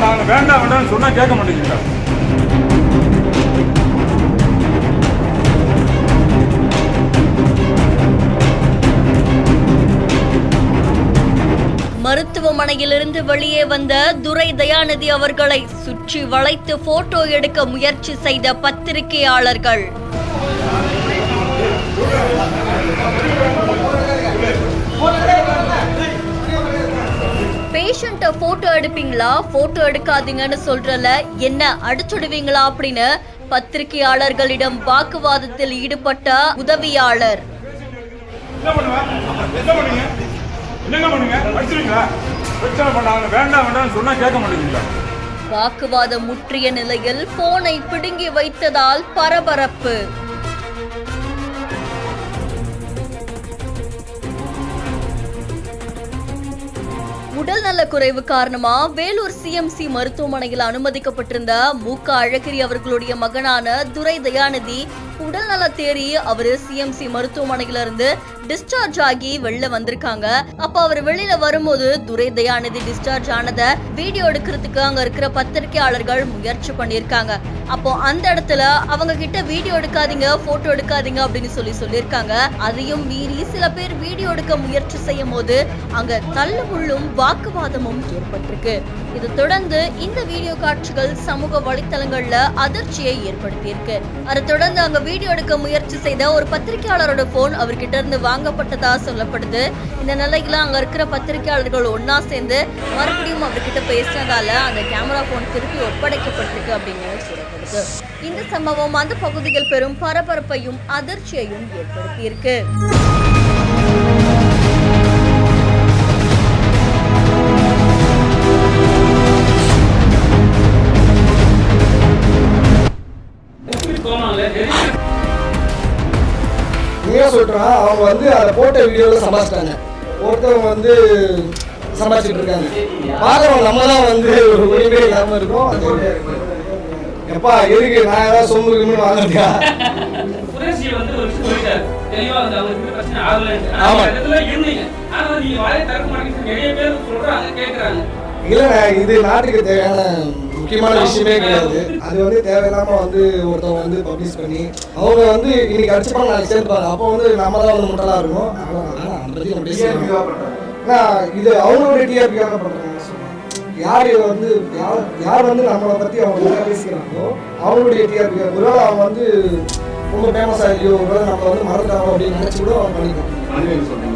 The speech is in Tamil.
நாங்கள் வேண்டாம் வேண்டாம்னு சொன்னால் கேட்க மாட்டேங்கிறீங்களா? மருத்துவமனையிலிருந்து வெளியே வந்த துரை தயாநிதி அவர்களை சுற்றி வளைத்து போட்டோ எடுக்க முயற்சி செய்த பத்திரிகையாளர்கள். பேஷண்ட்டை போட்டோ எடுப்பீங்களா, போட்டோ எடுக்காதீங்கன்னு சொல்றல என்ன அடிச்சுடுவீங்களா அப்படின்னு பத்திரிகையாளர்களிடம் வாக்குவாதத்தில் ஈடுபட்ட உதவியாளர். வாக்குவாதம் முற்றிய நிலையில் போனை பிடுங்கி வைத்ததால் பரபரப்பு. உடல்நல குறைவு காரணமா வேலூர் சிஎம்சி மருத்துவமனையில் அனுமதிக்கப்பட்டிருந்த மூக்க அழகிரி அவர்களுடைய மகனான துரை தயாநிதி உடல்நல தேறி அவரு சிஎம்சி மருத்துவமனையில இருந்து டிஸ்சார்ஜ் ஆகி வெளில வந்திருக்காங்க. அப்ப அவர் வெளியில வரும்போது துரை தயாநிதி டிஸ்சார்ஜ் ஆனத வீடியோ எடுக்கிறதுக்கு அங்க இருக்கிற பத்திரிகையாளர்கள் முயற்சி பண்ணிருக்காங்க. அப்போ அந்த இடத்துல அவங்க கிட்ட வீடியோ எடுக்காதீங்க, போட்டோ எடுக்காதீங்க அப்படின்னு சொல்லியிருக்காங்க. அதையும் மீறி சில பேர் வீடியோ எடுக்க முயற்சி செய்யும் போது அங்க தள்ளுமுள்ளும் வாக்குவாதமும் ஏற்பட்டிருக்கு. இதை தொடர்ந்து இந்த வீடியோ காட்சிகள் சமூக வலைத்தளங்கள்ல அதிர்ச்சியை ஏற்படுத்தியிருக்கு. அதை தொடர்ந்து அங்க வீடியோ எடுக்க முயற்சி செய்த ஒரு பத்திரிகையாளரோட போன் அவர்கிட்ட இருந்து வாங்கப்பட்டதா சொல்லப்படுது. இந்த நிலையில அங்க இருக்கிற பத்திரிகையாளர்கள் ஒன்னா சேர்ந்து மறுபடியும் அவர்கிட்ட பேசினதால அந்த கேமரா போன் திருப்பி ஒப்படைக்கப்பட்டிருக்கு அப்படின்னு கூறப்படுது. இந்த சம்பவம் அந்த பகுதியில் பெரும் பரபரப்பையும் அதிர்ச்சியையும் ஏற்படுத்தியிருக்கு. சொல்றான் அவங்க வந்து அதை போட்ட வீடியோவில் சம்பாதிச்சிட்டாங்க. ஒருத்தவங்க வந்து சம்பாதிச்சுட்டு இருக்காங்க. பார்க்குறவங்க நம்ம தான் வந்து ஒரு உரிமை இல்லாமல் இருக்கோம். எப்பா எதுக்கு நான் ஏதாவது சொம்புக்குன்னு வாங்குறதுக்கா? இல்லைண்ணே, இது நாட்டுக்கு தேவையான முக்கியமான விஷயமே கிடையாது. அது வந்து தேவையில்லாம வந்து ஒருத்தவங்க வந்து பப்ளிஷ் பண்ணி அவங்க வந்து இன்னைக்கு அடிச்சுப்பாங்க, நாளைக்கு சேர்த்துப்பாங்க. அப்போ வந்து நம்ம தான் வந்து முட்டலா இருக்கும். இது அவங்களுடைய டிஆர்பிக்காக பண்றாங்க. யார் வந்து யார் வந்து நம்மளை பத்தி அவங்க பேசிக்கிறாங்களோ அவங்களுடைய டிஆர்பிக்காக. ஒருவேளை அவங்க வந்து ரொம்ப ஃபேமஸ் ஆகியோ, ஒருவேளை நம்ம வந்து மறந்துட்டாங்க அப்படின்னு நினைச்சு கூட அவங்க பண்ணிக்கலாம்.